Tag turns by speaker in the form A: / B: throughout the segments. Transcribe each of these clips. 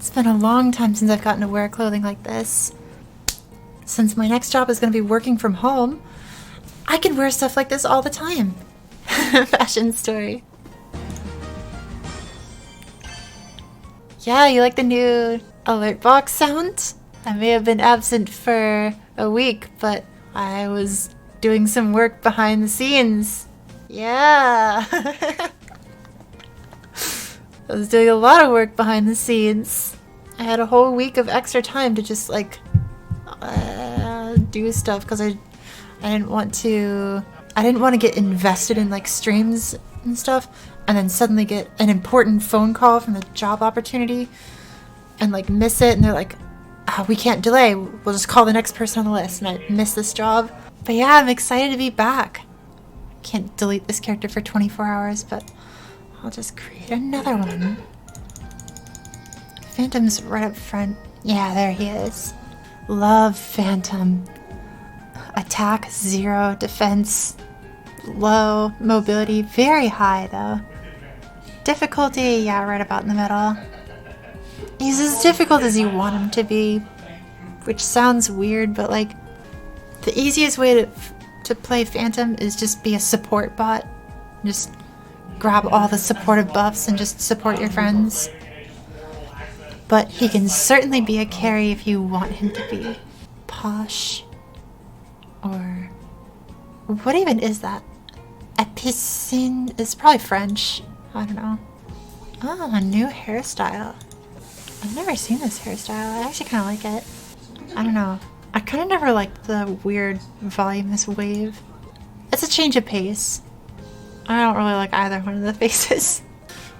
A: It's been a long time since I've gotten to wear clothing like this. Since my next job is going to be working from home, I can wear stuff like this all the time. Fashion story. Yeah, you like the new alert box sound? I may have been absent for a week, but I was doing some work behind the scenes. Yeah. I was doing a lot of work behind the scenes. I had a whole week of extra time to just like do stuff because I didn't want to get invested in like streams and stuff and then suddenly get an important phone call from a job opportunity and like miss it, and they're like, oh, we can't delay, we'll just call the next person on the list, and I missed this job. But yeah, I'm excited to be back. Can't delete this character for 24 hours, but I'll just create another one. Phantom's right up front. Yeah, there he is. Love Phantom. Attack 0, defense low, mobility very high though. Difficulty, yeah, right about in the middle. He's as difficult as you want him to be, which sounds weird, but like the easiest way to play Phantom is just be a support bot. Just grab all the supportive buffs and just support your friends. But he can certainly be a carry if you want him to be. Posh. Or... what even is that? Epicene is probably French. I don't know. Oh, a new hairstyle. I've never seen this hairstyle. I actually kind of like it. I don't know. I kind of never liked the weird voluminous wave. It's a change of pace. I don't really like either one of the faces.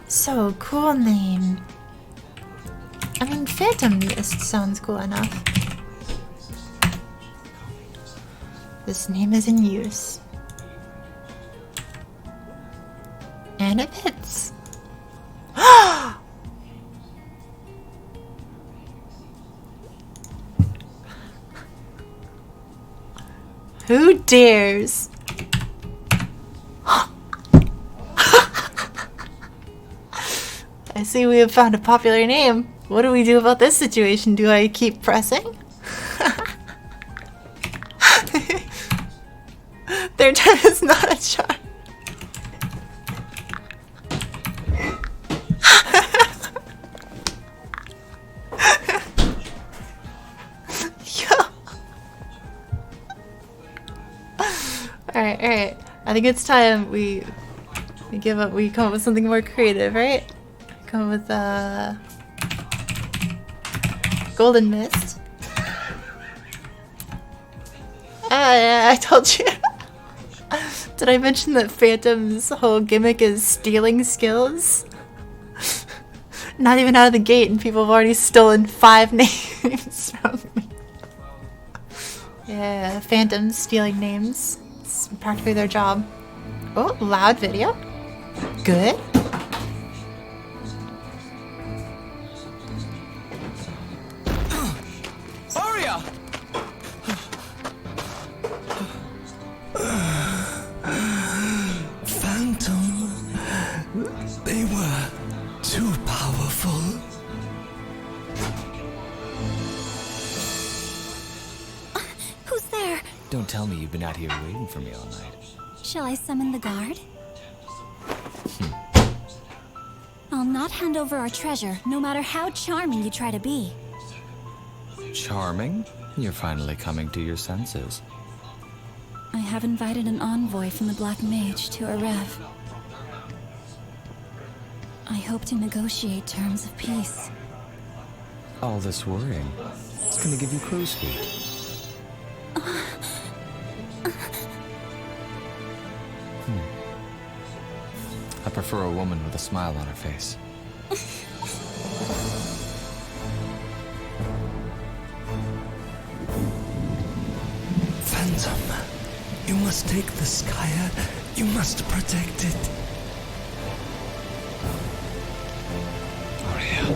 A: So, cool name. I mean, Phantom Mist sounds cool enough. This name is in use. And it fits. Who dares? I see we have found a popular name. What do we do about this situation? Do I keep pressing? Their time is not a charm. Alright. I think it's time we give up. We come up with something more creative, right? Come up with Golden Mist. I told you. Did I mention that Phantom's whole gimmick is stealing skills? Not even out of the gate, and people have already stolen 5 names from me. Yeah, Phantom's stealing names. It's practically their job. Oh, loud video. Good.
B: Aria! Phantom. They were too powerful.
C: Who's there?
D: Don't tell me you've been out here waiting for me all night.
C: Shall I summon the guard? I'll not hand over our treasure, no matter how charming you try to be.
D: Charming? You're finally coming to your senses.
C: I have invited an envoy from the Black Mage to Arev. I hope to negotiate terms of peace.
D: All this worrying, it's gonna give you crow's feet. I prefer a woman with a smile on her face.
B: Phantom, you must take the Skya. You must protect it.
D: Aria.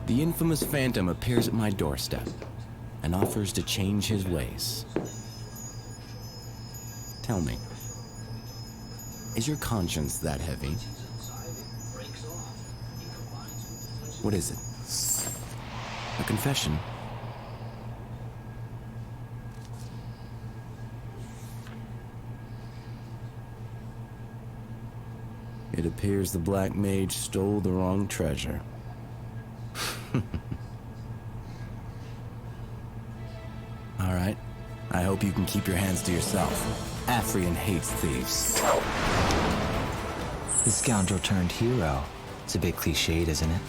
E: The infamous Phantom appears at my doorstep and offers to change his ways. Tell me, Is your conscience that heavy? What is it? A confession? It appears the Black Mage stole the wrong treasure. Alright. I hope you can keep your hands to yourself. Afrian hates thieves.
D: The scoundrel turned hero. It's a bit cliched, isn't it?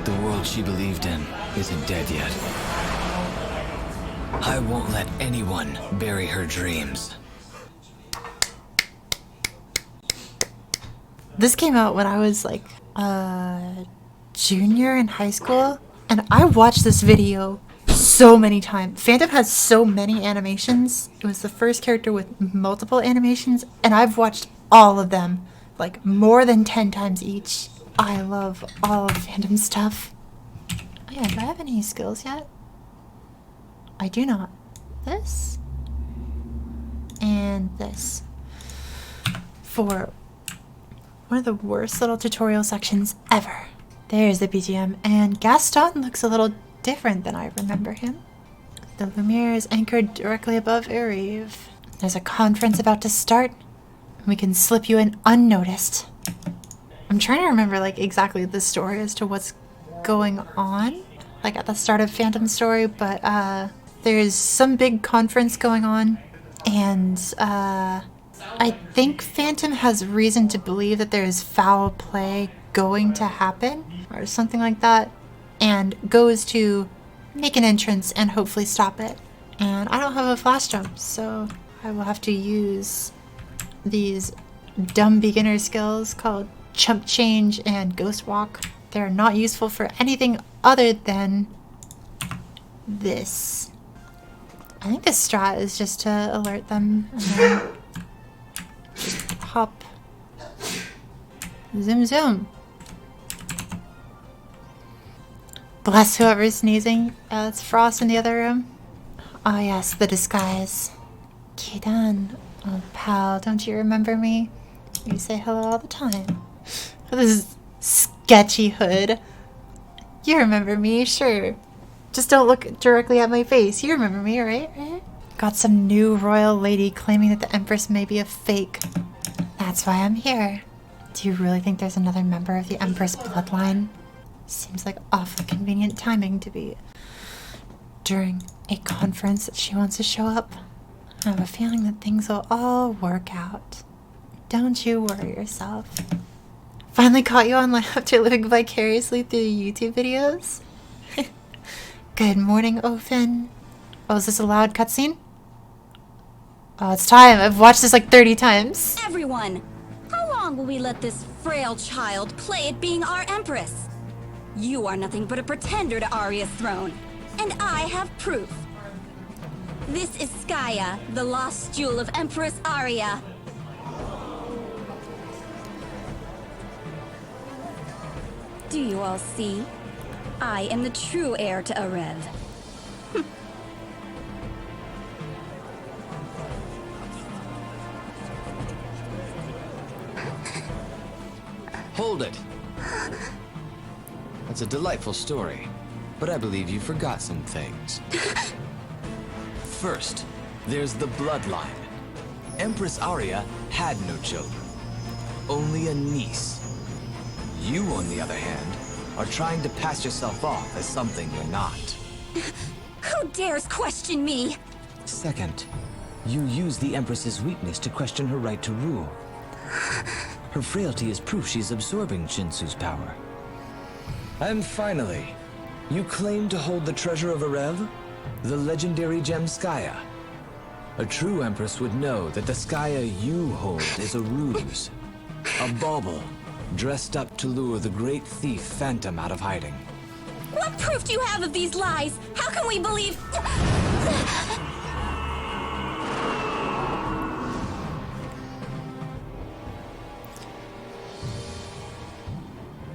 D: The world she believed in isn't dead yet. I won't let anyone bury her dreams.
A: This came out when I was like a junior in high school, and I watched this video so many times. Phantom has so many animations. It was the first character with multiple animations, and I've watched all of them like more than 10 times each. I love all of Phantom's stuff. Oh yeah, do I have any skills yet? I do not. This and this for one of the worst little tutorial sections ever. There's the BGM, and Gaston looks a little different than I remember him. The Lumiere is anchored directly above Erive. There's a conference about to start, and we can slip you in unnoticed. I'm trying to remember like exactly the story as to what's going on, like at the start of Phantom's story, but there's some big conference going on, and I think Phantom has reason to believe that there is foul play going to happen, or something like that, and goes to make an entrance and hopefully stop it. And I don't have a flash jump, so I will have to use these dumb beginner skills called Chump Change and Ghost Walk. They're not useful for anything other than this. I think the strat is just to alert them and then just hop. Zoom zoom. Bless whoever's sneezing. It's Frost in the other room. Oh yes, the disguise. Kidan. Oh pal, don't you remember me? You say hello all the time. This sketchy hood. You remember me, sure. Just don't look directly at my face. You remember me, right? Got some new royal lady claiming that the Empress may be a fake. That's why I'm here. Do you really think there's another member of the Empress bloodline? Seems like awful convenient timing to be during a conference that she wants to show up. I have a feeling that things will all work out. Don't you worry yourself. Finally caught you online after living vicariously through YouTube videos? Good morning, Ophin. Oh, is this a loud cutscene? Oh, it's time. I've watched this like 30 times.
C: Everyone, how long will we let this frail child play at being our Empress? You are nothing but a pretender to Aria's throne, and I have proof. This is Skaya, the lost jewel of Empress Aria. Do you all see? I am the true heir to Arev.
F: Hold it! That's a delightful story, but I believe you forgot some things. First, there's the bloodline. Empress Aria had no children, only a niece. You, on the other hand, are trying to pass yourself off as something you're not.
C: Who dares question me?
D: Second, you use the Empress's weakness to question her right to rule. Her frailty is proof she's absorbing Shinsu's power.
F: And finally, you claim to hold the treasure of Arev, the legendary gem Skaya. A true Empress would know that the Skaya you hold is a ruse, a bauble, dressed up to lure the great thief Phantom out of hiding.
C: What proof do you have of these lies? How can we believe?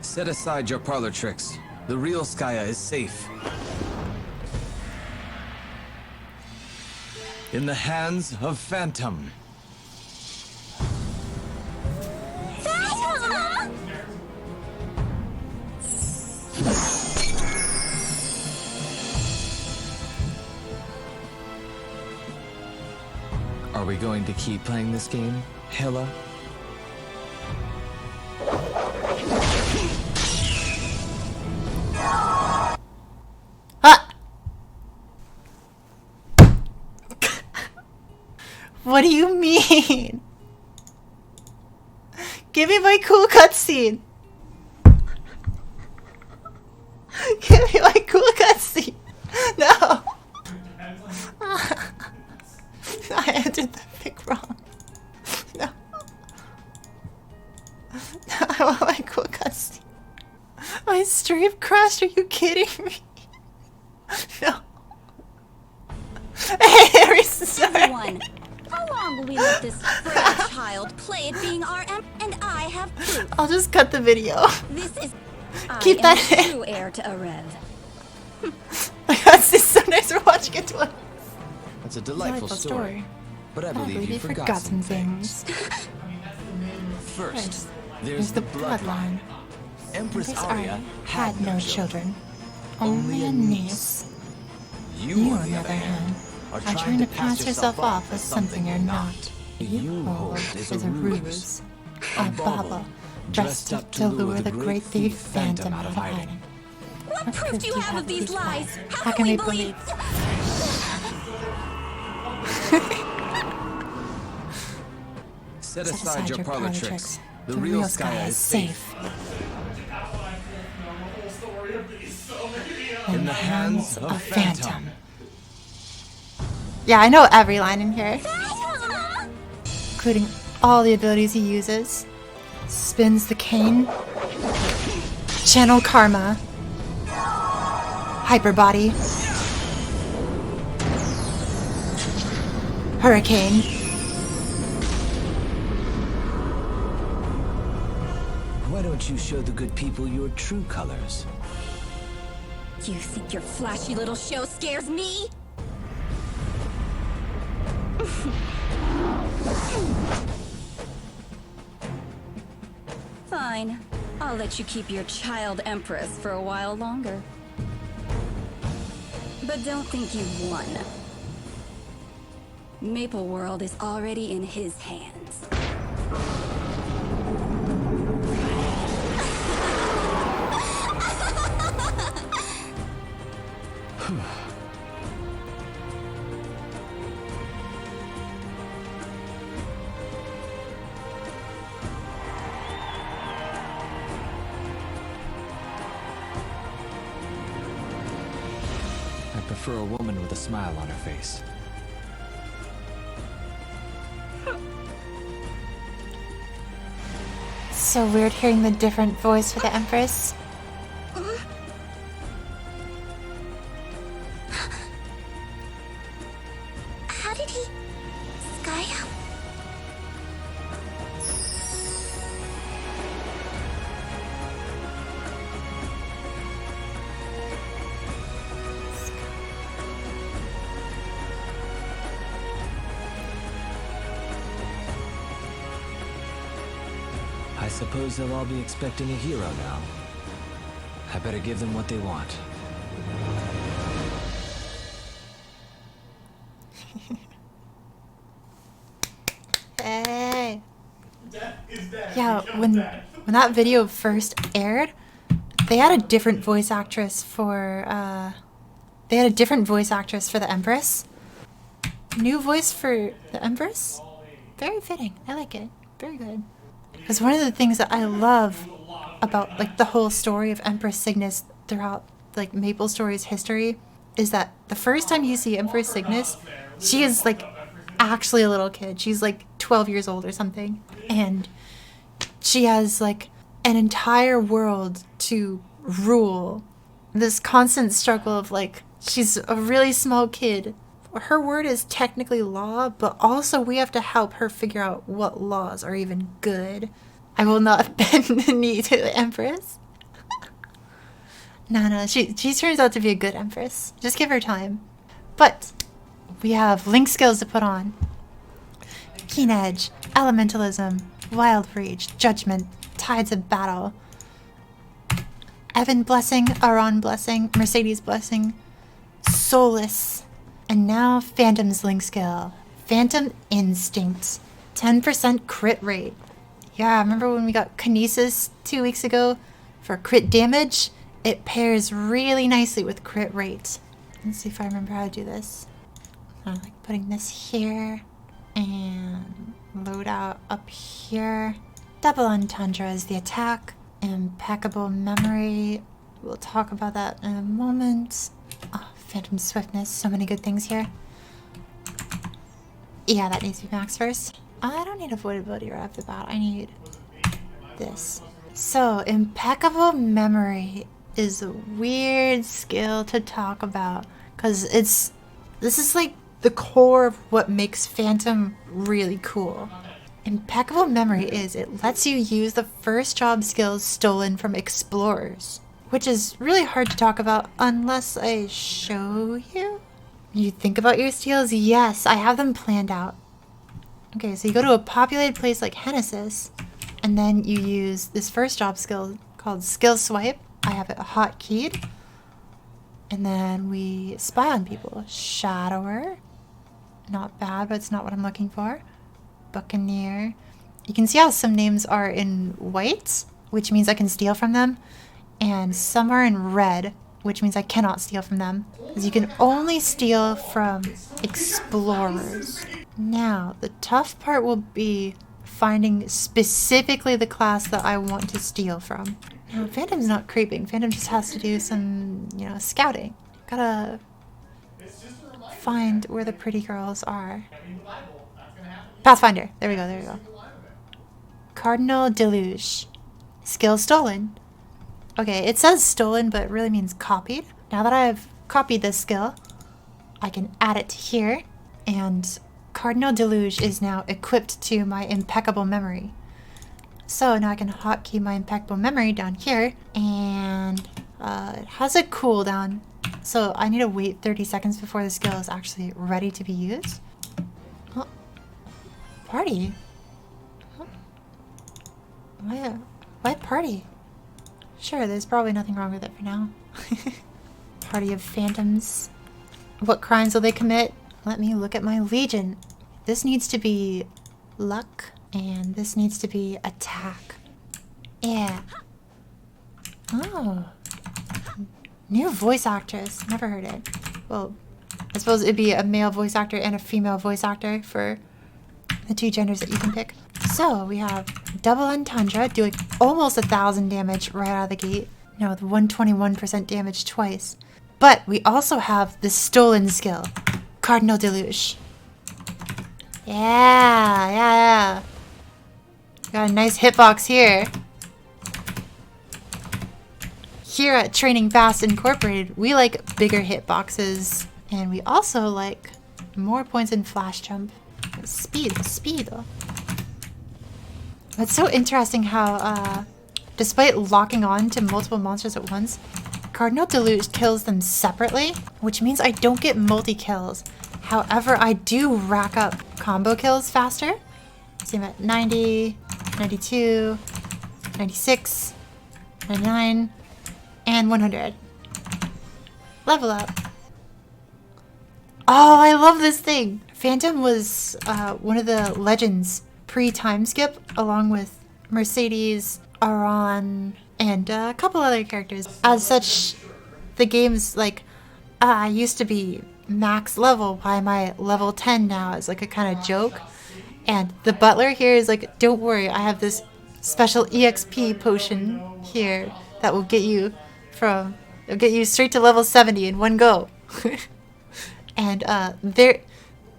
F: Set aside your parlor tricks. The real Skya is safe. In the hands of Phantom. Are we going to keep playing this game, Hilla?
A: Ah! What do you mean? Give me my cool cutscene. Give me my cool cutscene. No. I did the pick wrong. No. No, I want my cool cutscene. My stream crashed. Are you kidding me? No. Hey,
C: Everyone, how long will we let this frail child play at being our and I have proof.
A: I'll just cut the video.
C: This is
A: Keep
C: I am
A: that
C: the
A: in.
C: true heir to Arev.
A: My God, this is so nice. We're watching it twice.
F: That's a delightful story. But I believe you forgot some things. First, there's the bloodline. Empress Arya
A: had no children, only a niece.
F: You, on the other hand,
A: are trying to pass yourself off as something you're not. You hold is a ruse, a bauble, dressed up to lure the great thief Phantom out of hiding.
C: What proof do you have of these lies?
A: How can we believe?
F: Set aside your parlor tricks. The real Skya is safe. In the hands of Phantom.
A: Yeah, I know every line in here, including all the abilities he uses. Spins the cane, channel karma, hyper body, hurricane.
D: Why don't you show the good people your true colors?
C: You think your flashy little show scares me? Fine. I'll let you keep your child empress for a while longer. But don't think you've won. Maple World is already in his hands.
F: I prefer a woman with a smile on her face.
A: So weird hearing the different voice for the Empress.
C: How did he... Skya?
F: I suppose they'll all be expecting a hero now. I better give them what they want.
A: Hey. Yeah, when that video first aired, they had a different voice actress for the Empress. New voice for the Empress. Very fitting. I like it. Very good. Because one of the things that I love about like the whole story of Empress Cygnus throughout like Maple Story's history is that the first time you see Empress Cygnus, she is like actually a little kid. She's like 12 years old or something. And she has like an entire world to rule. This constant struggle of like, she's a really small kid. Her word is technically law, but also we have to help her figure out what laws are even good. I will not bend the knee to the Empress. No, she turns out to be a good Empress. Just give her time. But we have Link skills to put on. Keen Edge, Elementalism, Wild Rage, Judgment, Tides of Battle, Evan Blessing, Aron Blessing, Mercedes Blessing, Solace, and now Phantom's Link skill. Phantom Instinct. 10% crit rate. Yeah, remember when we got Kinesis 2 weeks ago for crit damage? It pairs really nicely with crit rate. Let's see if I remember how to do this. I like putting this here and load out up here. Double Entendre is the attack. Impeccable Memory. We'll talk about that in a moment. Oh, Phantom Swiftness. So many good things here. Yeah, that needs to be max first. I don't need avoidability right off the bat. I need this. So, Impeccable Memory is a weird skill to talk about because this is like the core of what makes Phantom really cool. Impeccable Memory it lets you use the first job skills stolen from explorers, which is really hard to talk about unless I show you. You think about your steals? Yes, I have them planned out. Okay, so you go to a populated place like Genesis, and then you use this first job skill called Skill Swipe. I have it hotkeyed. And then we spy on people. Shadower. Not bad, but it's not what I'm looking for. Buccaneer. You can see how some names are in white, which means I can steal from them. And some are in red, which means I cannot steal from them. Because you can only steal from explorers. Now, the tough part will be finding specifically the class that I want to steal from. Now, Phantom's not creeping. Phantom just has to do some, scouting. Gotta find where the pretty girls are. Pathfinder. There we go. Cardinal Deluge. Skill stolen. Okay, it says stolen, but it really means copied. Now that I've copied this skill, I can add it here, and Cardinal Deluge is now equipped to my Impeccable Memory. So now I can hotkey my Impeccable Memory down here, and it has a cooldown. So I need to wait 30 seconds before the skill is actually ready to be used. Oh. Party? Oh. Why party? Sure, there's probably nothing wrong with it for now. Party of Phantoms. What crimes will they commit? Let me look at my Legion. This needs to be luck, and this needs to be attack. Yeah. Oh. New voice actress. Never heard it. Well, I suppose it'd be a male voice actor and a female voice actor for the two genders that you can pick. So we have Double Entendre doing almost 1,000 damage right out of the gate. No, with 121% damage twice. But we also have the stolen skill, Cardinal Deluge. Yeah. Got a nice hitbox here. Here at Training Fast Incorporated, we like bigger hitboxes, and we also like more points in flash jump. Speed. It's so interesting how, despite locking on to multiple monsters at once, Cardinal Deluge kills them separately, which means I don't get multi-kills. However, I do rack up combo kills faster. See, I'm at 90, 92, 96, 99, and 100. Level up. Oh, I love this thing! Phantom was one of the legends pre-time skip, along with Mercedes, Aron, and a couple other characters. As such, the game's like, I used to be max level, why am I level 10 now? It's like a kind of joke. And the butler here is like, don't worry, I have this special EXP potion here that will get you straight to level 70 in one go. And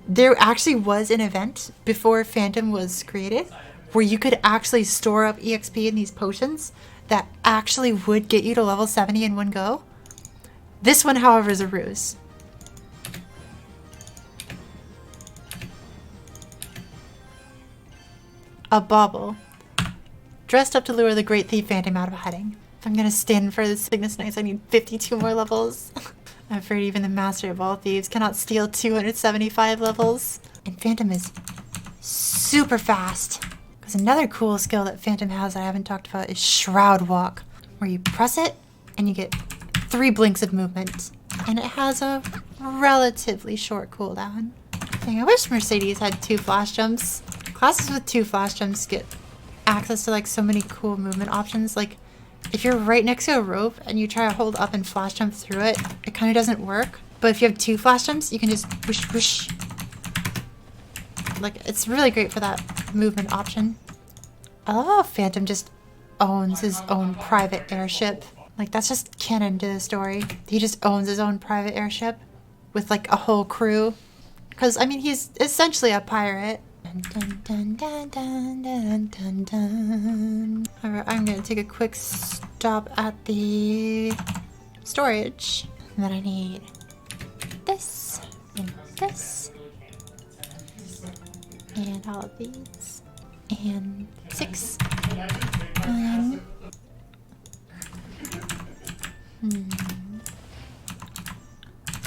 A: there actually was an event before Phantom was created where you could actually store up EXP in these potions that actually would get you to level 70 in one go. This one, however, is a ruse. A bauble. Dressed up to lure the great thief Phantom out of hiding. If I'm gonna stand for the Cygnus Knights, I need 52 more levels. I'm afraid even the Master of all Thieves cannot steal 275 levels. And Phantom is super fast. Because another cool skill that Phantom has that I haven't talked about is Shroud Walk, where you press it and you get 3 blinks of movement. And it has a relatively short cooldown. Dang, I wish Mercedes had 2 flash jumps. Classes with 2 flash jumps get access to like so many cool movement options. Like if you're right next to a rope and you try to hold up and flash jump through it, it kind of doesn't work. But if you have 2 flash jumps, you can just whoosh whoosh. Like it's really great for that movement option. I love how Phantom just owns his own private airship. Like that's just canon to the story. He just owns his own private airship with like a whole crew. Because I mean he's essentially a pirate. Dun, dun, dun, dun, dun, dun, dun. Alright, I'm gonna take a quick stop at the storage. And then I need this and this and all of these and 6 million.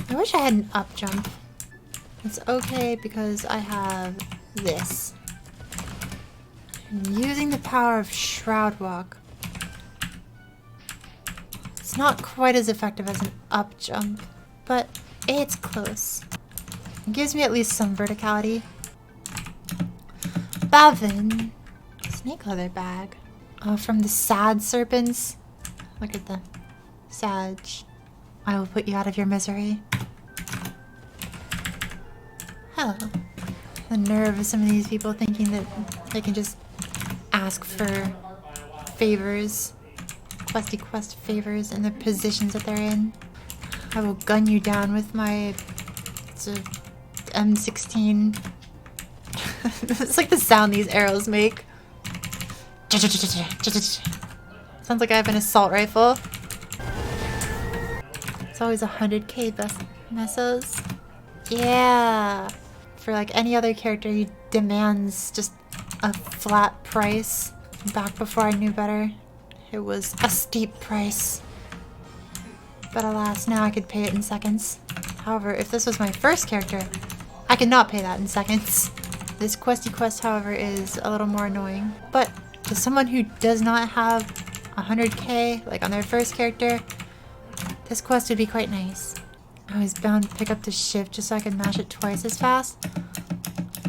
A: I wish I had an up jump. It's okay because I have this. And using the power of Shroud Walk, it's not quite as effective as an up jump, but it's close. It gives me at least some verticality. Bavin, snake leather bag. Oh, from the sad serpents. Look at the Sag. I will put you out of your misery. Hello. The nerve of some of these people thinking that they can just ask for favors, questy quest favors in the positions that they're in. I will gun you down with my M16. It's like the sound these arrows make. Sounds like I have an assault rifle. It's always 100k mesos. Yeah. For like any other character, he demands just a flat price. Back before I knew better, it was a steep price. But alas, now I could pay it in seconds. However, if this was my first character, I could not pay that in seconds. This questy quest, however, is a little more annoying. But to someone who does not have 100k, like on their first character, this quest would be quite nice. I was bound to pick up the shift just so I could mash it twice as fast.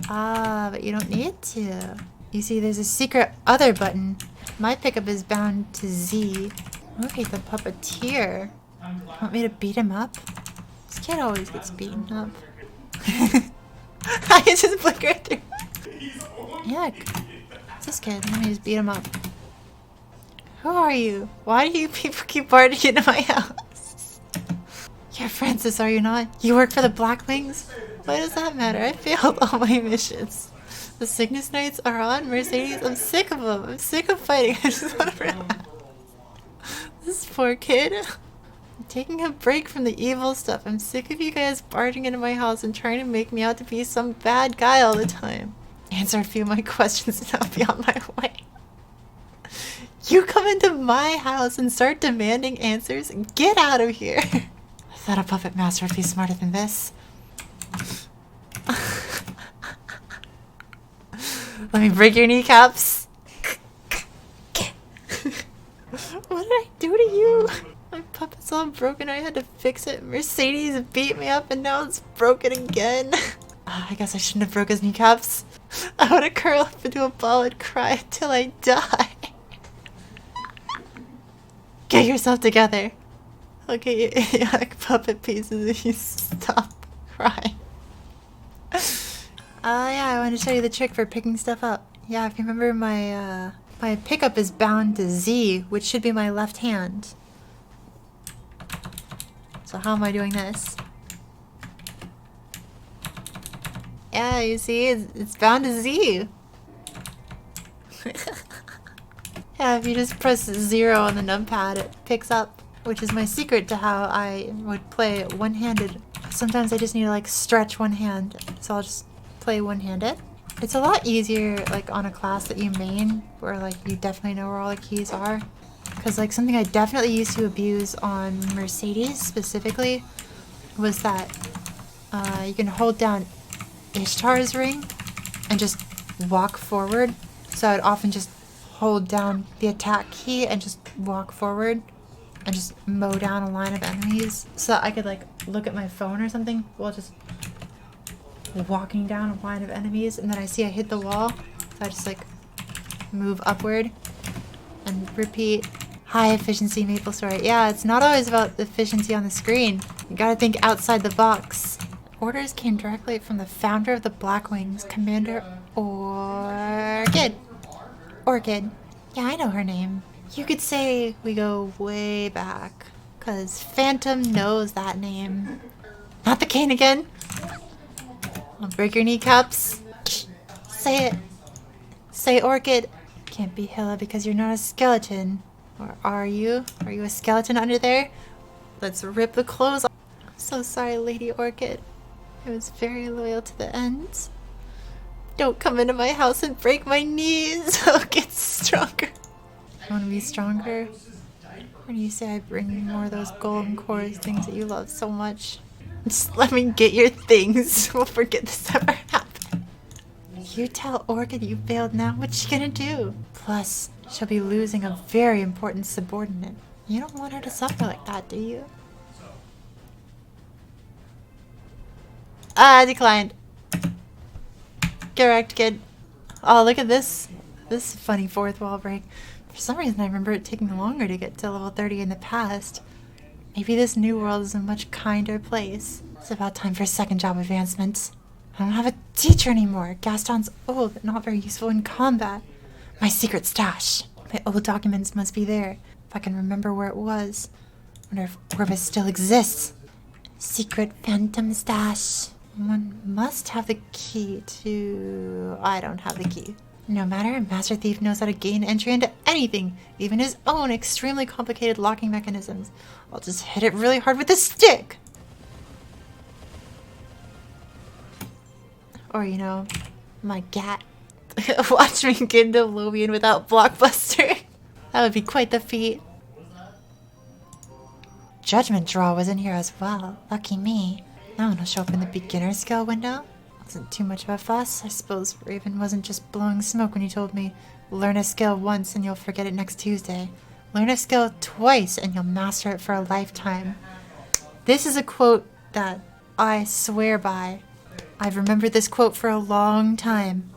A: Ah, but you don't need to. You see, there's a secret other button. My pickup is bound to Z. Okay, the puppeteer. Want me to beat him up? This kid always gets beaten up. I just blink right through. Yeah, it's this kid. Let me just beat him up. Who are you? Why do you people keep barging into my house? You're Francis, are you not? You work for the Blackwings? Why does that matter? I failed all my missions. The Cygnus Knights are on Mercedes. I'm sick of them. I'm sick of fighting. I just want to relax. This poor kid. I'm taking a break from the evil stuff. I'm sick of you guys barging into my house and trying to make me out to be some bad guy all the time. Answer a few of my questions and I'll be on my way. You come into my house and start demanding answers? Get out of here. I thought a puppet master would be smarter than this. Let me break your kneecaps. What did I do to you? My puppet's all broken. I had to fix it. Mercedes beat me up and now it's broken again. I guess I shouldn't have broke his kneecaps. I want to curl up into a ball and cry until I die. Get yourself together. Okay, you idiotic puppet pieces if you stop crying. Yeah, I wanted to show you the trick for picking stuff up. Yeah, if you remember, my pickup is bound to Z, which should be my left hand. So how am I doing this? Yeah, you see, it's bound to Z. Yeah, if you just press 0 on the numpad, it picks up, which is my secret to how I would play one-handed. Sometimes I just need to like stretch one hand, so I'll just play one-handed. It's a lot easier like on a class that you main, where like you definitely know where all the keys are. Because Because like something I definitely used to abuse on Mercedes specifically was that you can hold down Ishtar's ring and just walk forward. So I'd often just hold down the attack key and just walk forward and just mow down a line of enemies so that I could like look at my phone or something while just walking down a line of enemies, and then I see I hit the wall, so I just like move upward and repeat. High efficiency Maple Story. Yeah, it's not always about efficiency on the screen. You gotta think outside the box. Orders came directly from the founder of the Blackwings, Commander Orchid. Orchid. Yeah, I know her name. You could say we go way back, because Phantom knows that name. Not the cane again. I'll break your kneecaps. Say it. Say Orchid. Can't be Hilla because you're not a skeleton. Or are you? Are you a skeleton under there? Let's rip the clothes off. So sorry, Lady Orchid. I was very loyal to the end. Don't come into my house and break my knees. I'll get stronger. I want to be stronger. Or do you say I bring you more of those golden cores, things that you love so much? Just let me get your things. We'll forget this ever happened. You tell Orchid you failed now. What's she gonna do? Plus, she'll be losing a very important subordinate. You don't want her to suffer like that, do you? Declined. Correct, kid. Oh, look at this. This funny fourth wall break. For some reason, I remember it taking longer to get to level 30 in the past. Maybe this new world is a much kinder place. It's about time for second job advancements. I don't have a teacher anymore. Gaston's old, but not very useful in combat. My secret stash. My old documents must be there. If I can remember where it was. Wonder if Orvis still exists. Secret phantom stash. One must have the key to... I don't have the key. No matter, Master Thief knows how to gain entry into anything, even his own extremely complicated locking mechanisms. I'll just hit it really hard with a stick! Or, you know, my gat. Watch me get into Lobian without Blockbuster. That would be quite the feat. Judgment Draw was in here as well. Lucky me. That one will show up in the beginner skill window. Wasn't too much of a fuss. I suppose Raven wasn't just blowing smoke when he told me, learn a skill once and you'll forget it next Tuesday. Learn a skill twice and you'll master it for a lifetime. This is a quote that I swear by. I've remembered this quote for a long time.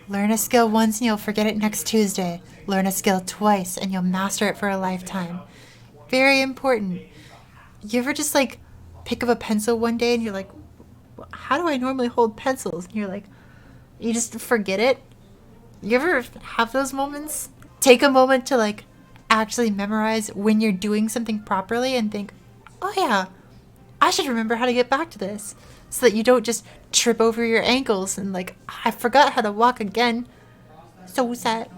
A: Learn a skill once and you'll forget it next Tuesday. Learn a skill twice and you'll master it for a lifetime. Very important. You ever just like pick up a pencil one day and you're like, how do I normally hold pencils? And you're like, you just forget it. You ever have those moments? Take a moment to like actually memorize when you're doing something properly and think, oh yeah, I should remember how to get back to this. So that you don't just trip over your ankles and like, I forgot how to walk again. So sad.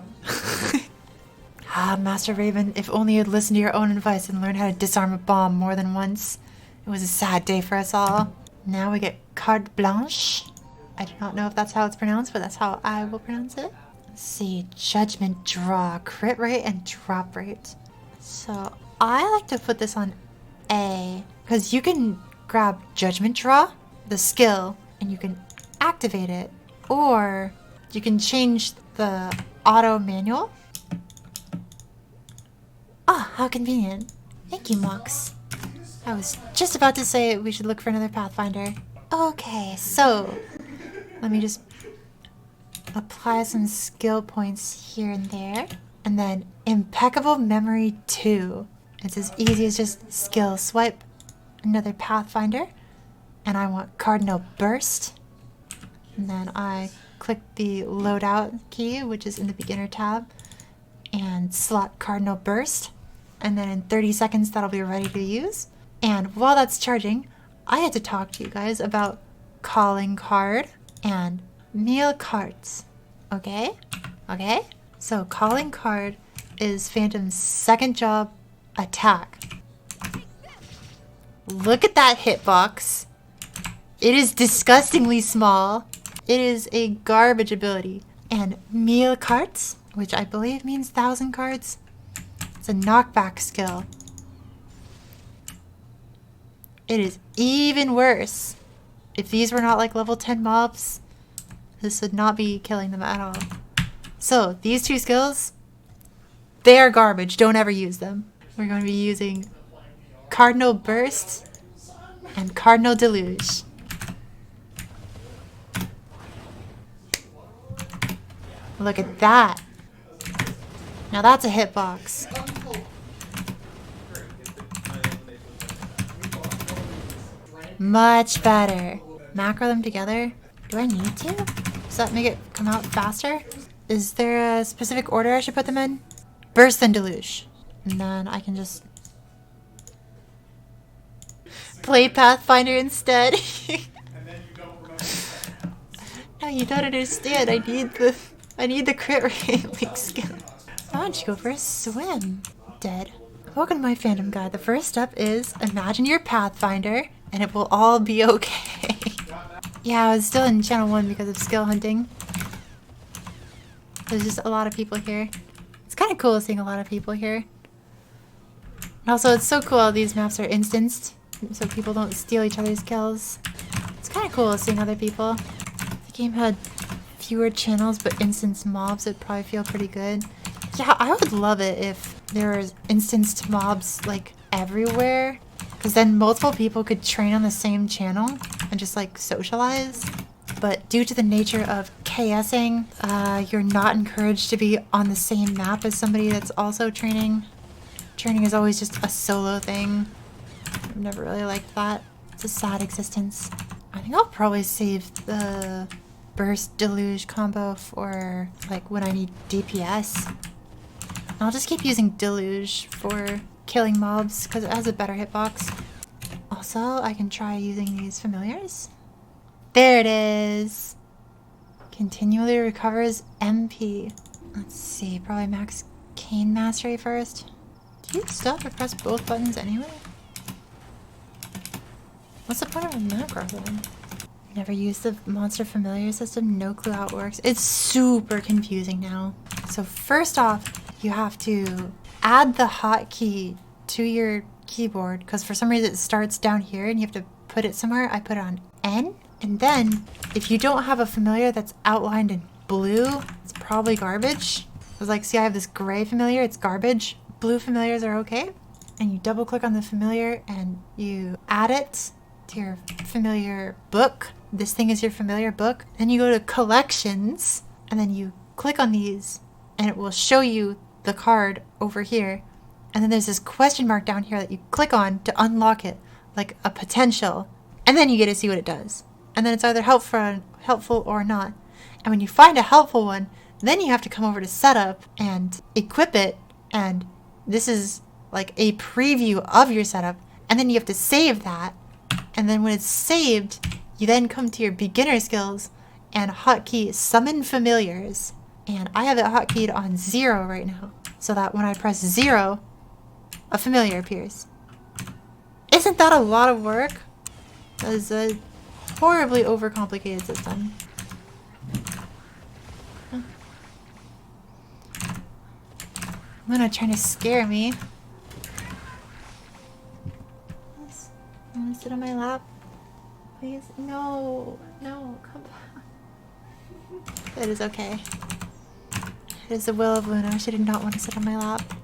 A: Ah, Master Raven, if only you'd listened to your own advice and learned how to disarm a bomb more than once. It was a sad day for us all. Now we get carte blanche. I do not know if that's how it's pronounced, but that's how I will pronounce it. Let's see, Judgment Draw, crit rate and drop rate. So I like to put this on A, because you can grab Judgment Draw, the skill, and you can activate it, or you can change the auto manual. Ah, how convenient. Thank you, Mox. I was just about to say we should look for another Pathfinder. Okay, so let me just apply some skill points here and there. And then Impeccable Memory 2. It's as easy as just skill swipe another Pathfinder. And I want Cardinal Burst. And then I click the loadout key, which is in the beginner tab, and slot Cardinal Burst. And then in 30 seconds, that'll be ready to use. And while that's charging, I had to talk to you guys about Calling Card and Meal Cards. Okay? Okay? So Calling Card is Phantom's second job attack. Look at that hitbox. It is disgustingly small. It is a garbage ability. And Meal Cards, which I believe means 1,000 cards, It's a knockback skill. It is even worse. If these were not like level 10 mobs, this would not be killing them at all. So, these two skills, they are garbage. Don't ever use them. We're going to be using Cardinal Burst and Cardinal Deluge. Look at that. Now that's a hitbox. Much better. Macro them together. Do I need to? Does that make it come out faster? Is there a specific order I should put them in? Burst then Deluge. And then I can just play Pathfinder instead. No, you don't understand. I need the crit rate skill. Why don't you go for a swim? Dead. Welcome to my fandom guide. The first step is imagine your Pathfinder and it will all be okay. Yeah, I was still in channel 1 because of skill hunting. There's just a lot of people here. It's kind of cool seeing a lot of people here. And also, it's so cool how these maps are instanced, so people don't steal each other's kills. It's kind of cool seeing other people. If the game had fewer channels but instanced mobs, it'd probably feel pretty good. Yeah, I would love it if there was instanced mobs like everywhere, because then multiple people could train on the same channel and just like socialize. But due to the nature of KSing, you're not encouraged to be on the same map as somebody that's also training. Training is always just a solo thing. I've never really liked that. It's a sad existence. I think I'll probably save the Burst Deluge combo for like when I need DPS. And I'll just keep using Deluge for killing mobs because it has a better hitbox. Also, I can try using these familiars. There it is. Continually recovers MP. Let's see, probably max Cane Mastery first. Do you still have to press both buttons anyway? What's the point of a macro then? Never used the monster familiar system, no clue how it works. It's super confusing now. So first off, you have to add the hotkey to your keyboard because for some reason it starts down here and you have to put it somewhere. I put it on N. And then if you don't have a familiar that's outlined in blue, it's probably garbage. I was like, see, I have this gray familiar, it's garbage. Blue familiars are okay. And you double click on the familiar and you add it to your familiar book. This thing is your familiar book. Then you go to collections and then you click on these and it will show you the card over here. And then there's this question mark down here that you click on to unlock it, like a potential. And then you get to see what it does. And then it's either helpful or not. And when you find a helpful one, then you have to come over to setup and equip it. And this is like a preview of your setup. And then you have to save that. And then when it's saved, you then come to your beginner skills and hotkey summon familiars. And I have it hotkeyed on 0 right now. So that when I press 0, a familiar appears. Isn't that a lot of work? That is a horribly overcomplicated system. Huh. Luna trying to scare me. You wanna sit on my lap? Please? No. No, come back. It is okay. It is the will of Luna. She did not want to sit on my lap.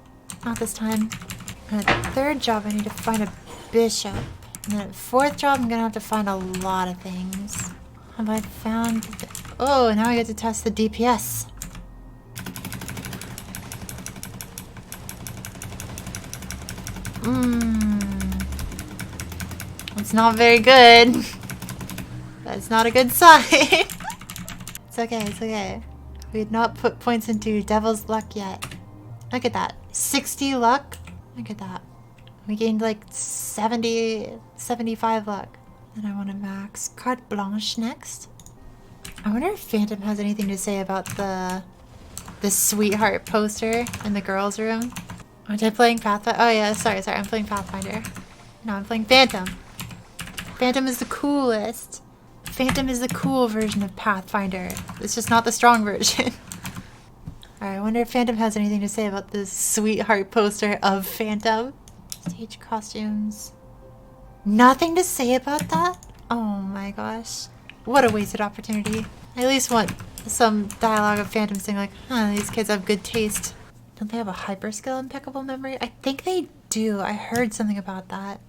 A: Not this time. And at the third job, I need to find a bishop. And then at fourth job, I'm gonna have to find a lot of things. Have I found... Oh, now I get to test the DPS. It's not very good. That's not a good sign. It's okay, it's okay. We had not put points into Devil's Luck yet. Look at that. 60 luck? Look at that. We gained like 75 luck. And I want to max Carte Blanche next. I wonder if Phantom has anything to say about the sweetheart poster in the girls' room. Aren't I playing Pathfinder? Oh yeah, sorry, I'm playing Pathfinder. No, I'm playing Phantom. Phantom is the coolest. Phantom is the cool version of Pathfinder. It's just not the strong version. Alright, I wonder if Phantom has anything to say about this sweetheart poster of Phantom. Stage costumes. Nothing to say about that? Oh my gosh. What a wasted opportunity. I at least want some dialogue of Phantom saying like, huh, these kids have good taste. Don't they have a hyper skill impeccable memory? I think they do. I heard something about that.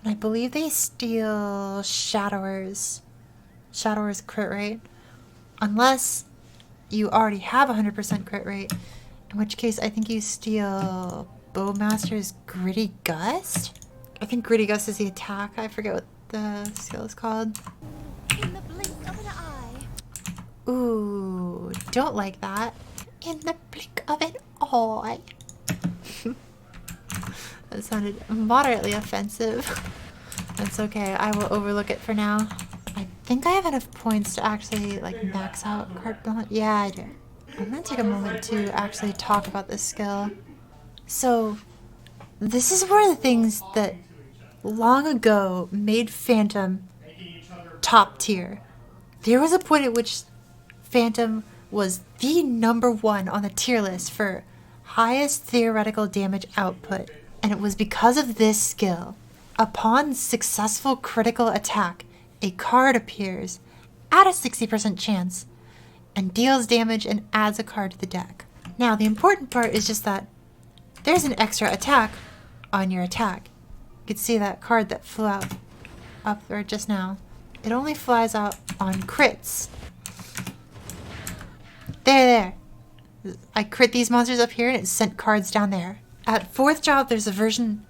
A: And I believe they steal Shadowers. Shadowers crit rate. Unless you already have 100% crit rate. In which case I think you steal Bowmaster's Gritty Gust? I think Gritty Gust is the attack. I forget what the skill is called.
C: In the blink of an eye.
A: Ooh, don't like that. In the blink of an eye. That sounded moderately offensive. That's okay. I will overlook it for now. I think I have enough points to actually like max out carte blanche. Yeah, I do. I'm gonna take a moment to actually talk about this skill. So, this is one of the things that long ago made Phantom top tier. There was a point at which Phantom was the #1 on the tier list for highest theoretical damage output, and it was because of this skill. Upon successful critical attack, a card appears at a 60% chance and deals damage and adds a card to the deck. Now, the important part is just that there's an extra attack on your attack. You can see that card that flew out up there just now. It only flies out on crits. There. I crit these monsters up here and it sent cards down there. At 4th job, there's a version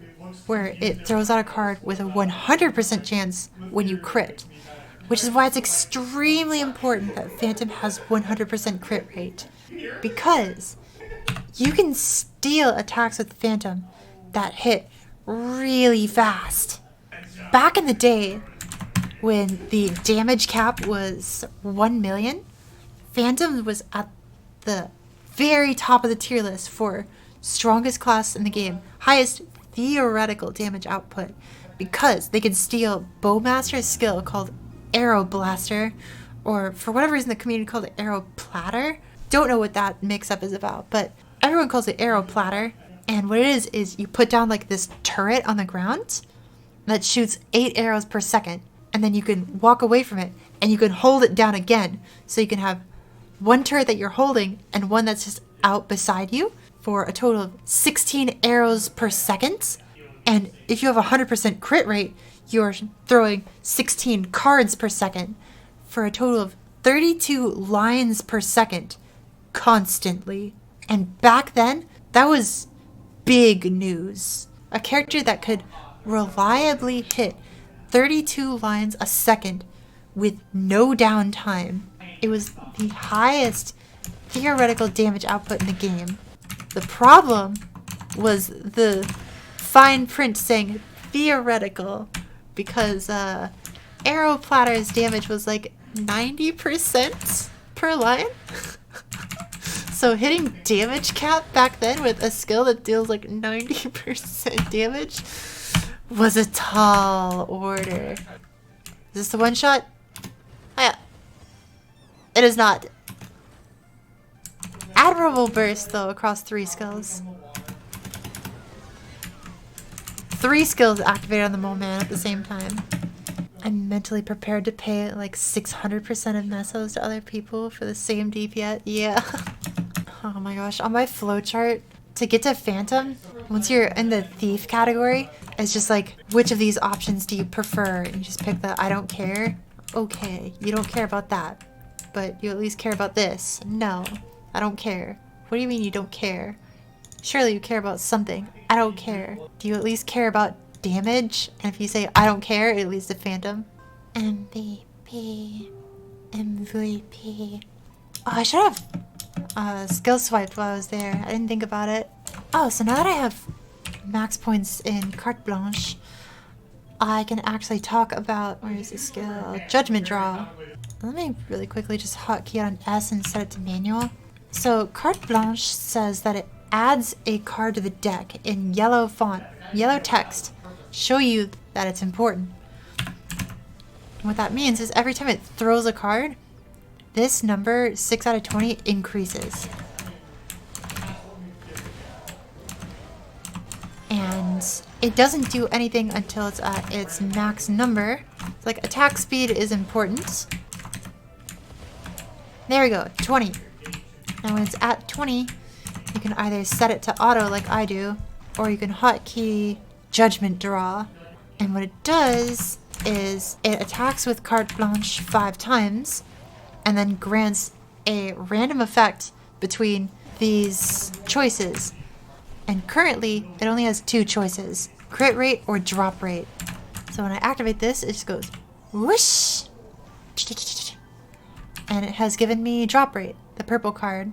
A: where it throws out a card with a 100% chance when you crit. Which is why it's extremely important that Phantom has 100% crit rate. Because you can steal attacks with Phantom that hit really fast. Back in the day, when the damage cap was 1 million, Phantom was at the very top of the tier list for strongest class in the game, highest theoretical damage output, because they could steal Bowmaster's skill called Arrow Blaster, or for whatever reason the community called it Arrow Platter. Don't know what that mix-up is about, but everyone calls it Arrow Platter. And what it is you put down like this turret on the ground that shoots 8 arrows per second, and then you can walk away from it and you can hold it down again, so you can have one turret that you're holding and one that's just out beside you for a total of 16 arrows per second. And if you have a 100% crit rate, you're throwing 16 cards per second for a total of 32 lines per second constantly. And back then, that was big news. A character that could reliably hit 32 lines a second with no downtime. It was the highest theoretical damage output in the game. The problem was the fine print saying theoretical, because Arrow Platter's damage was like 90% per line. So hitting damage cap back then with a skill that deals like 90% damage was a tall order. Is this the one shot? Oh, yeah. It is not. Admirable burst though across 3 skills. 3 skills activated on the mole man at the same time. I'm mentally prepared to pay like 600% of mesos to other people for the same DPS. Yeah. Oh my gosh. On my flowchart, to get to Phantom, once you're in the thief category, it's just like, which of these options do you prefer? And you just pick the I don't care. Okay, you don't care about that, but you at least care about this. No, I don't care. What do you mean you don't care? Surely you care about something. I don't care. Do you at least care about damage? And if you say I don't care, it leads to Phantom. MVP. Oh, I should have skill swiped while I was there. I didn't think about it. Oh, so now that I have max points in carte blanche, I can actually talk about, where is the skill? Judgment draw. Let me really quickly just hotkey on S and set it to manual. So carte blanche says that it adds a card to the deck in yellow font, yellow text, show you that it's important. And what that means is every time it throws a card, this number, 6 out of 20, increases. it doesn't do anything until it's at its max number. It's like attack speed is important. There we go, 20. Now when it's at 20, you can either set it to auto like I do, or you can hotkey Judgment Draw. And what it does is it attacks with carte blanche 5 times, and then grants a random effect between these choices. And currently, it only has 2 choices, crit rate or drop rate. So when I activate this, it just goes whoosh! And it has given me drop rate, the purple card.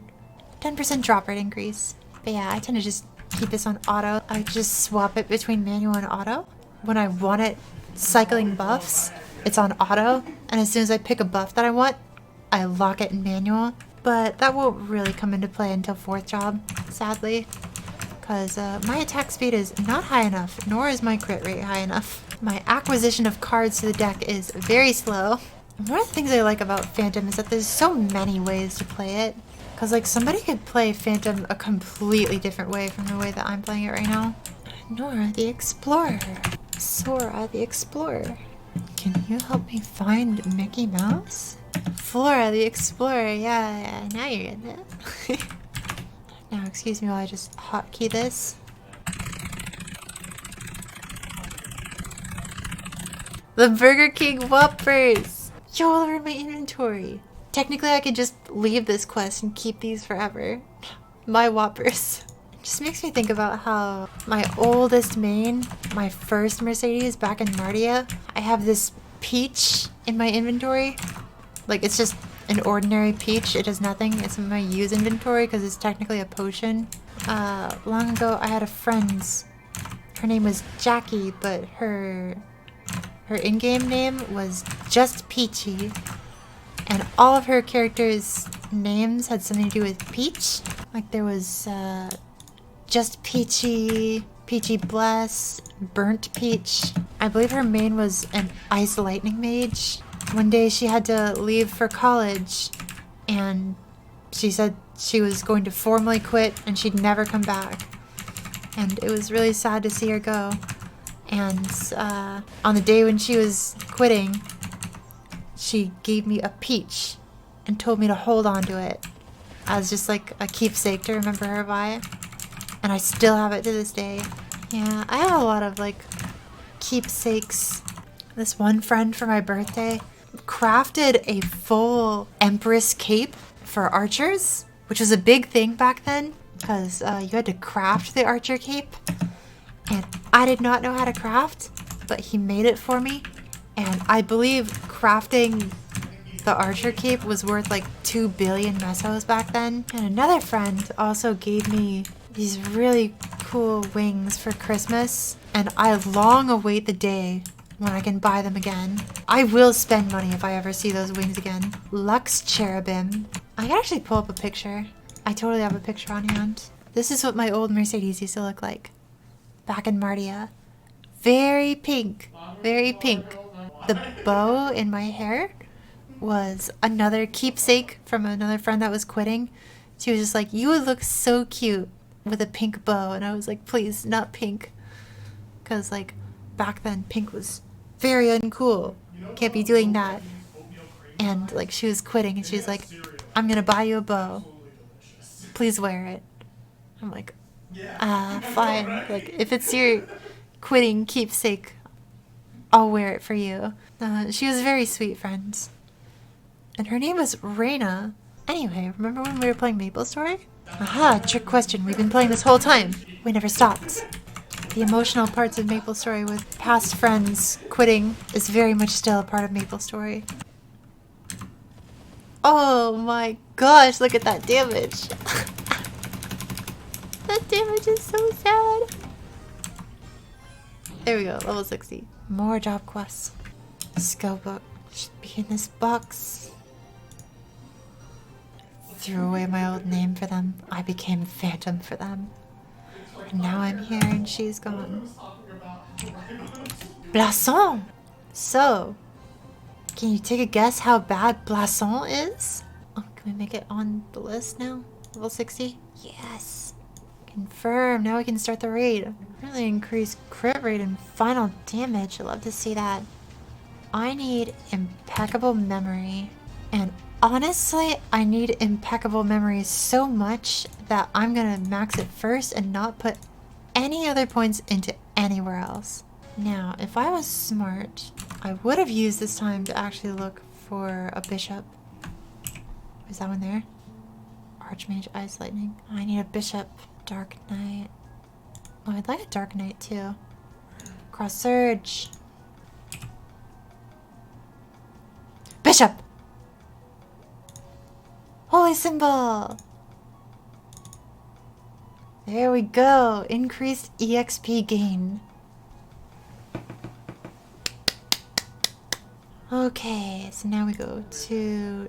A: 10% drop rate increase. But yeah, I tend to just keep this on auto. I just swap it between manual and auto. When I want it cycling buffs, it's on auto. And as soon as I pick a buff that I want, I lock it in manual. But that won't really come into play until 4th job, sadly. Because my attack speed is not high enough, nor is my crit rate high enough. My acquisition of cards to the deck is very slow. And one of the things I like about Phantom is that there's so many ways to play it. Because like somebody could play Phantom a completely different way from the way that I'm playing it right now. Nora the Explorer. Sora the Explorer. Can you help me find Mickey Mouse? Flora the Explorer, yeah, now you're getting it. Now, excuse me while I just hotkey this. The Burger King Whoppers! Yo, all over my inventory. Technically, I could just leave this quest and keep these forever. My Whoppers. It just makes me think about how my oldest main, my first Mercedes back in Mardia, I have this peach in my inventory. Like, it's just an ordinary peach. It does nothing. It's in my use inventory because it's technically a potion. Long ago, I had a friend's. Her name was Jackie, but her in-game name was just Peachy. And all of her characters' names had something to do with peach. Like there was just Peachy, Peachy Bless, Burnt Peach. I believe her main was an Ice Lightning Mage. One day she had to leave for college and she said she was going to formally quit and she'd never come back. And it was really sad to see her go. And on the day when she was quitting, she gave me a peach and told me to hold on to it as just like a keepsake to remember her by. And I still have it to this day. Yeah, I have a lot of like keepsakes. This one friend for my birthday crafted a full Empress cape for archers, which was a big thing back then because you had to craft the archer cape. And I did not know how to craft, but he made it for me. And I believe crafting the archer cape was worth like 2 billion mesos back then. And another friend also gave me these really cool wings for Christmas. And I long await the day when I can buy them again. I will spend money if I ever see those wings again. Lux Cherubim. I can actually pull up a picture. I totally have a picture on hand. This is what my old Mercedes used to look like back in Mardia. Very pink. Very pink. The bow in my hair was another keepsake from another friend that was quitting. She was just like, you would look so cute with a pink bow. And I was like, please, not pink. Because like back then pink was very uncool. Can't be doing that. And like she was quitting and she was like, I'm gonna buy you a bow. Please wear it. I'm like, fine. Like if it's your quitting keepsake, I'll wear it for you. She was a very sweet friend. And her name was Reina. Anyway, remember when we were playing Maple Story? Aha, trick question. We've been playing this whole time. We never stopped. The emotional parts of Maple Story with past friends quitting is very much still a part of Maple Story. Oh my gosh, look at that damage. That damage is so sad. There we go, level 60. More job quests. Skill book should be in this box. Threw away my old name for them. I became Phantom for them. And now I'm here and she's gone. Blason! So, can you take a guess how bad Blason is? Oh, can we make it on the list now? Level 60? Yes. Confirm. Now we can start the raid. Really increased crit rate and final damage. I love to see that. I need impeccable memory. And honestly, I need impeccable memory so much that I'm gonna max it first and not put any other points into anywhere else. Now, if I was smart, I would have used this time to actually look for a bishop. Is that one there? Archmage, Ice Lightning. I need a bishop. Dark Knight. Oh, I'd like a Dark Knight too. Cross Surge. Bishop! Holy Symbol! There we go. Increased EXP gain. Okay, so now we go to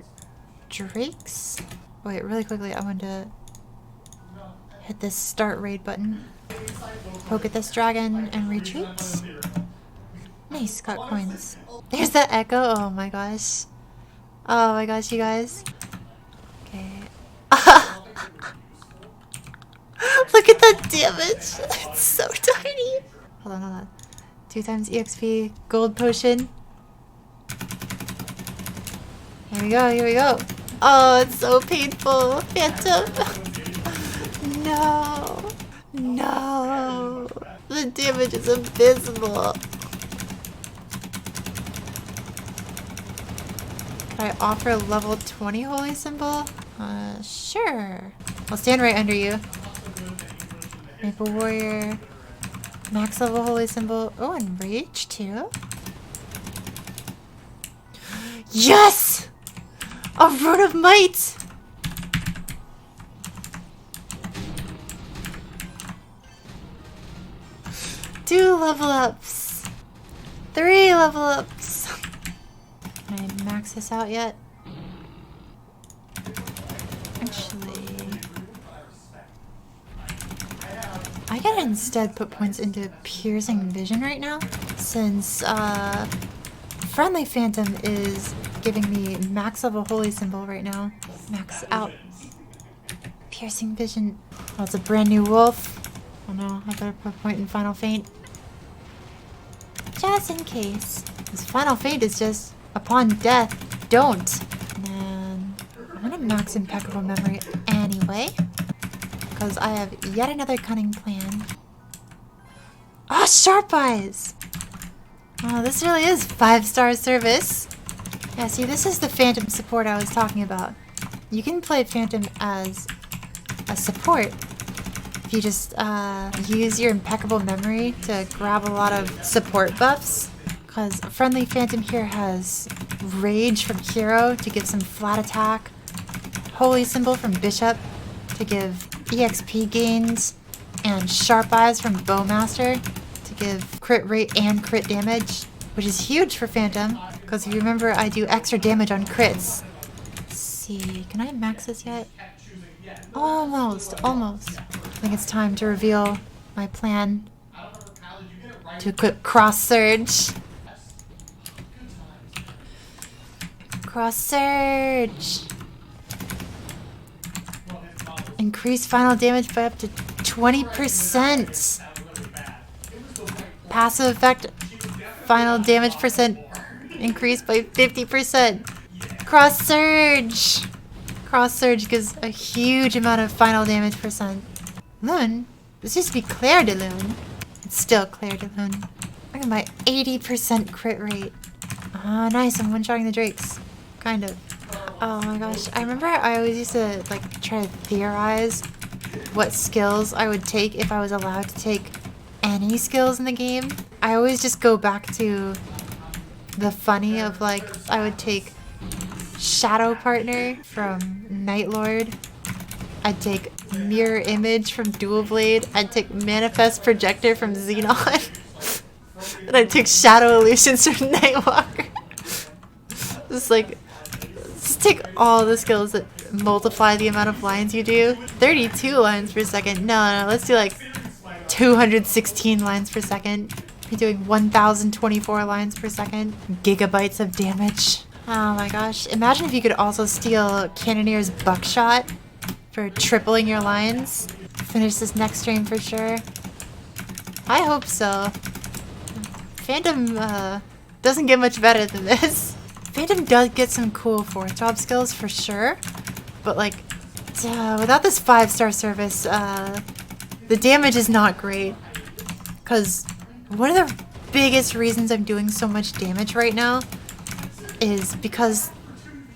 A: Drake's. Wait, really quickly, I want to hit this start raid button. Poke at this dragon and retreat. Nice, got coins. There's that echo. Oh my gosh. Oh my gosh, you guys. Okay. Look at that damage. It's so tiny. Hold on, hold on. 2 times EXP, gold potion. Here we go, here we go. Oh, it's so painful. Phantom. No. No. The damage is abysmal. Can I offer a level 20 holy symbol? Sure. I'll stand right under you. Maple warrior. Max level holy symbol. Oh, and rage too. Yes! A rune of might! Two level ups. 3 level ups. Can I max this out yet? Actually, I gotta instead put points into piercing vision right now, since friendly phantom is giving me max level holy symbol right now. Max out. Piercing vision. Oh, it's a brand new wolf. Oh no, I better put a point in final feint. Just in case. This final feint is just upon death, don't. And then I'm gonna max impeccable memory anyway, because I have yet another cunning plan. Ah, sharp eyes! Oh, this really is 5-star service. Yeah, see, this is the phantom support I was talking about. You can play phantom as a support if you just use your impeccable memory to grab a lot of support buffs. Because friendly phantom here has rage from hero to give some flat attack, holy symbol from bishop to give EXP gains, and sharp eyes from bowmaster to give crit rate and crit damage, which is huge for phantom. Because if you remember, I do extra damage on crits. Let's see, can I max this yet? Almost, almost. I think it's time to reveal my plan to equip Cross Surge. Cross Surge! Increase final damage by up to 20%! Passive effect, final damage percent increased by 50%! Cross Surge! Cross Surge gives a huge amount of final damage percent. Lune? This used to be Claire de Lune. It's still Claire de Lune. Look at my 80% crit rate. Ah, nice, I'm one-shotting the drakes. Kind of. Oh my gosh, I remember I always used to like try to theorize what skills I would take if I was allowed to take any skills in the game. I always just go back to the funny of like, I would take Shadow Partner from Night Lord. I'd take Mirror Image from Dual Blade. I'd take Manifest Projector from Xenon. And I'd take Shadow Illusions from Nightwalker. Just like, just take all the skills that multiply the amount of lines you do. 32 lines per second. No, let's do like 216 lines per second. You're doing 1024 lines per second. Gigabytes of damage. Oh my gosh. Imagine if you could also steal Cannonier's Buckshot for tripling your lines. finish this next stream for sure. I hope so. Phantom doesn't get much better than this. Phantom does get some cool 4th job skills for sure, but like without this 5-star service, the damage is not great. Because one of the biggest reasons I'm doing so much damage right now is because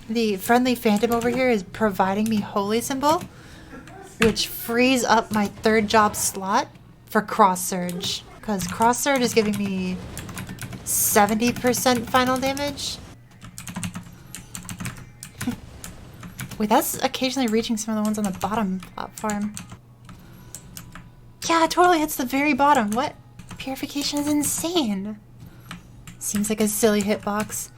A: the friendly Phantom over here is providing me Holy Symbol, which frees up my 3rd job slot for Cross Surge. Because Cross Surge is giving me 70% final damage. Wait, that's occasionally reaching some of the ones on the bottom platform. Yeah, it totally hits the very bottom. What? Purification is insane. Seems like a silly hitbox.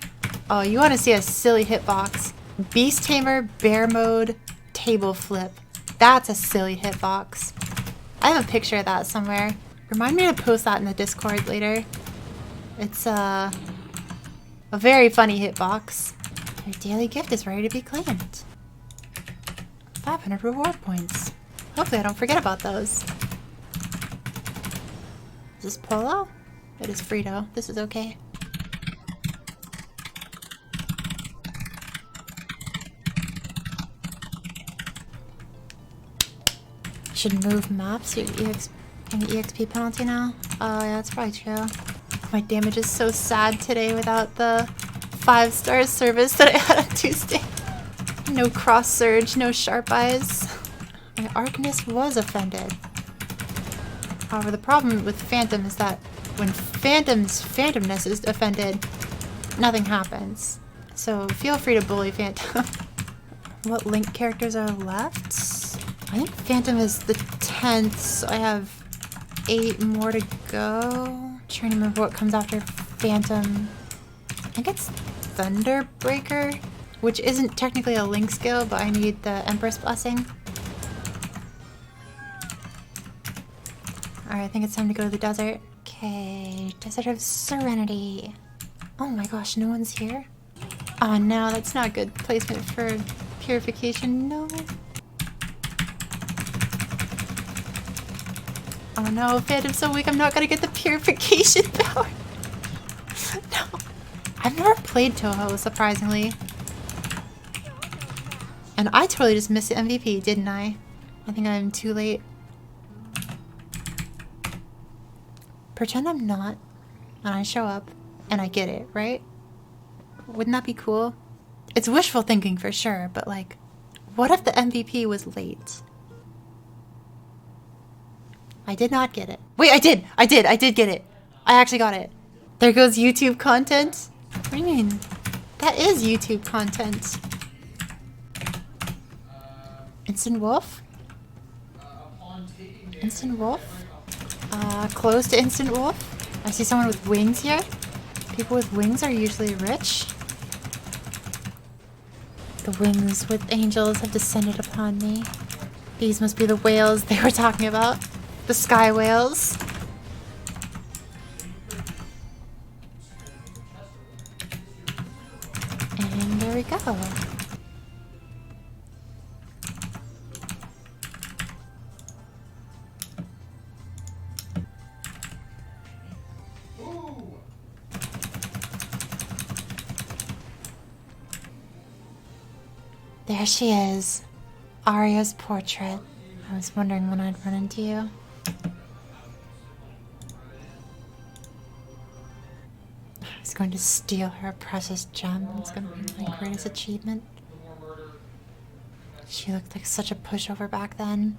A: Oh, you want to see a silly hitbox? Beast Tamer, Bear Mode, Table Flip. That's a silly hitbox. I have a picture of that somewhere. Remind me to post that in the Discord later. It's a very funny hitbox. Your daily gift is ready to be claimed. 500 reward points. Hopefully I don't forget about those. Is this Polo? It is Frito. This is okay. Should move maps. Your EXP penalty now? Oh yeah, that's probably true. My damage is so sad today without the 5-star service that I had on Tuesday. No Cross Surge, no Sharp Eyes. My Arcanist was offended. However, the problem with Phantom is that when Phantom's Phantomness is offended, nothing happens. So feel free to bully Phantom. What Link characters are left? I think Phantom is the 10th, so I have 8 more to go. Trying to remember what comes after Phantom. I think it's Thunderbreaker, which isn't technically a Link skill, but I need the Empress Blessing. Alright, I think it's time to go to the desert. Okay, Desert of Serenity. Oh my gosh, no one's here? Oh no, that's not good placement for purification, no. Oh no, Phantom's so weak, I'm not gonna get the purification power. No. I've never played Toho, surprisingly. And I totally just missed the MVP, didn't I? I think I'm too late. Pretend I'm not, and I show up, and I get it, right? Wouldn't that be cool? It's wishful thinking for sure, but like, what if the MVP was late? I did not get it. Wait, I did get it. I actually got it. There goes YouTube content. What do you mean? That is YouTube content. Instant Wolf? Instant Wolf? Close to Instant Wolf. I see someone with wings here. People with wings are usually rich. The wings with angels have descended upon me. These must be the whales they were talking about. The sky whales. And there we go. There she is. Arya's portrait. I was wondering when I'd run into you. I was going to steal her precious gem. It's going to be my greatest achievement. She looked like such a pushover back then.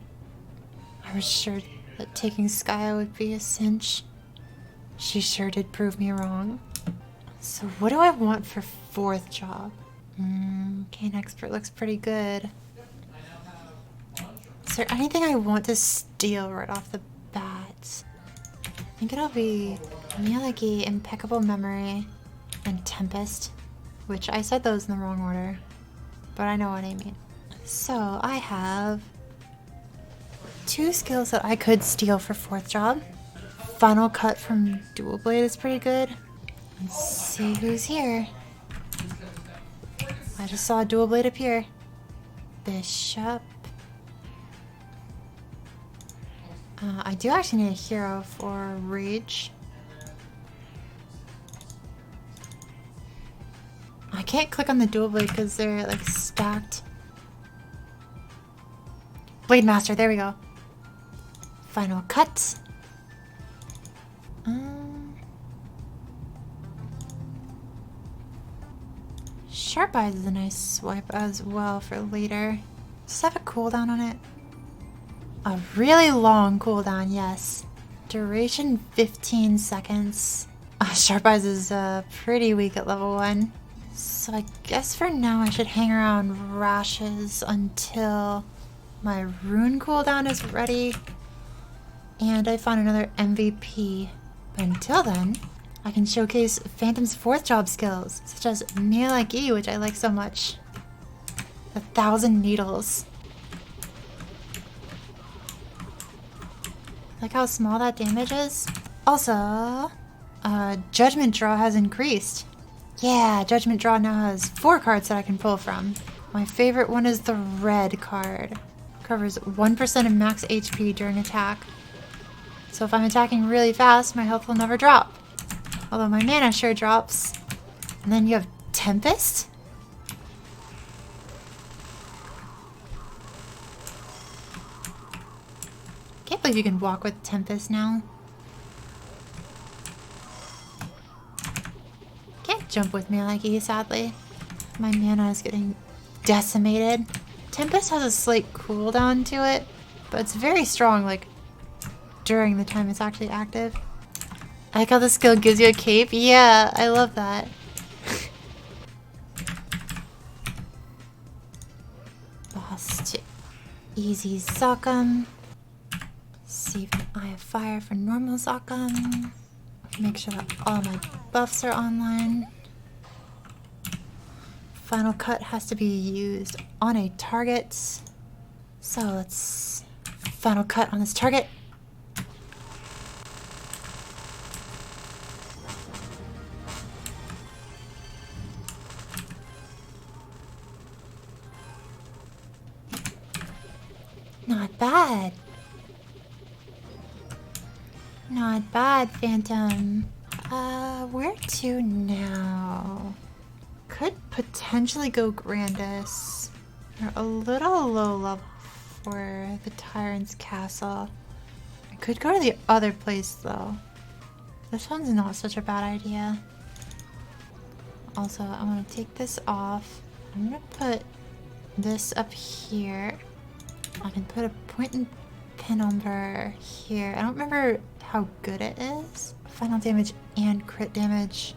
A: I was sure that taking Skya would be a cinch. She sure did prove me wrong. So what do I want for 4th job? Kane Expert looks pretty good. Is there anything I want to steal right off the bat? I think it'll be Milagi, Impeccable Memory, and Tempest. Which I said those in the wrong order. But I know what I mean. So I have 2 skills that I could steal for 4th job. Final Cut from Dual Blade is pretty good. Let's see who's here. I just saw a Dual Blade appear. Bishop. I do actually need a hero for Rage. I can't click on the dual blade because they're like stacked. Blade Master, there we go. Final cut. Sharp Eyes is a nice swipe as well for later. Does it have a cooldown on it? A really long cooldown, yes. Duration 15 seconds. Sharp Eyes is pretty weak at level 1. So I guess for now I should hang around Rashes until my rune cooldown is ready and I find another MVP. But until then, I can showcase Phantom's 4th job skills, such as Melee E, which I like so much. 1,000 needles. Like how small that damage is? Also, Judgment Draw has increased. Yeah, Judgment Draw now has 4 cards that I can pull from. My favorite one is the red card. Covers 1% of max HP during attack. So if I'm attacking really fast, my health will never drop. Although my mana sure drops. And then you have Tempest? Can't believe you can walk with Tempest now. Can't jump with Melee E, sadly. My mana is getting decimated. Tempest has a slight cooldown to it, but it's very strong, like, during the time it's actually active. I like how the skill gives you a cape. Yeah, I love that. Boss to easy Zakam. Save an Eye of Fire for normal Zakam. Make sure that all my buffs are online. Final cut has to be used on a target. So let's final cut on this target. Not bad. Not bad, Phantom. Where to now? Could potentially go Grandis. They're a little low level for the Tyrant's Castle. I could go to the other place though. This one's not such a bad idea. Also, I'm gonna take this off. I'm gonna put this up here. I can put a point and penumbra here. I don't remember how good it is. Final damage and crit damage.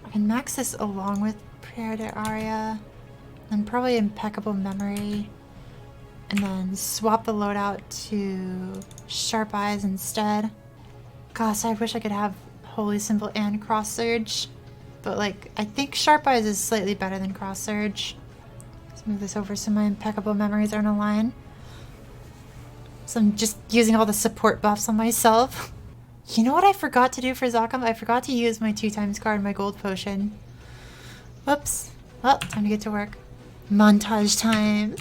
A: I can max this along with Prayer to Aria. And probably Impeccable Memory. And then swap the loadout to Sharp Eyes instead. Gosh, I wish I could have Holy Symbol and Cross Surge. But like, I think Sharp Eyes is slightly better than Cross Surge. Let's move this over so my Impeccable Memories aren't aligned. So I'm just using all the support buffs on myself. You know what I forgot to do for Zakam? I forgot to use my 2x card, my gold potion. Whoops. Well, time to get to work. Montage time.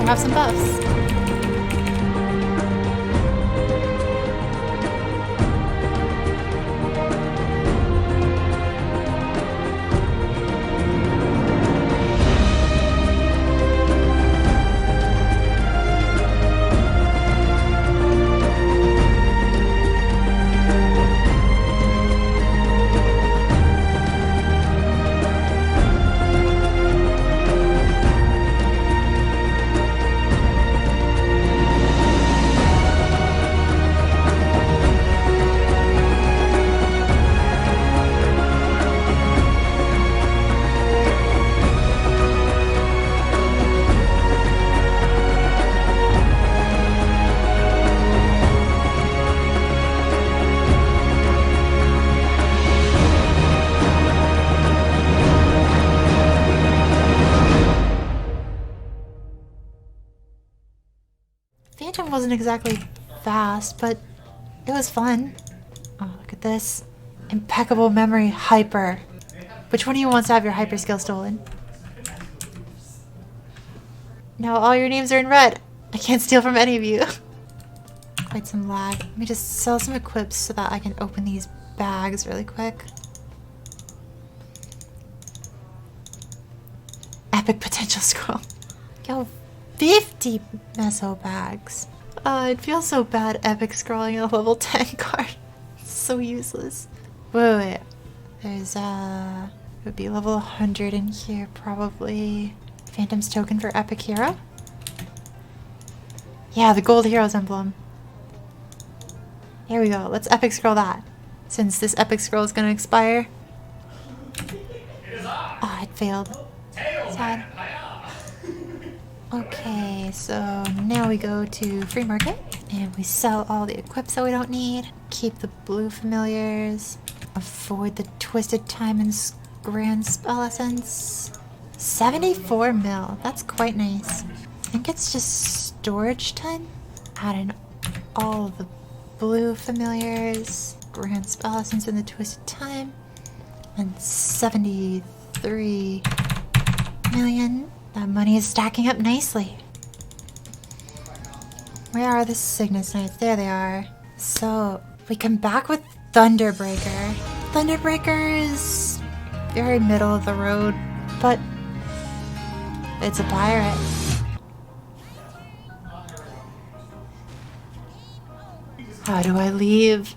A: Have some buffs. wasn't exactly fast, but it was fun. Oh, look at this. Impeccable memory hyper. Which one of you wants to have your hyper skill stolen? Now all your names are in red. I can't steal from any of you. Quite some lag. Let me just sell some equips so that I can open these bags really quick. Epic potential scroll. Yo, 50 meso bags. It feels so bad epic scrolling a level 10 card. It's so useless. Wait. There's it would be level 100 in here probably. Phantom's token for epic hero? Yeah, the gold hero's emblem. Here we go. Let's epic scroll that. Since this epic scroll is gonna expire. Oh, it failed. Sad. Okay, so now we go to free market and we sell all the equips that we don't need. Keep the blue familiars. Avoid the twisted time and grand spell essence. 74 mil. That's quite nice. I think it's just storage time. Add in all of the blue familiars, grand spell essence, and the twisted time, and 73 million. That money is stacking up nicely. Where are the Cygnus Knights? There they are. So we come back with Thunderbreaker. Thunderbreaker is very middle of the road, but it's a pirate. How do I leave?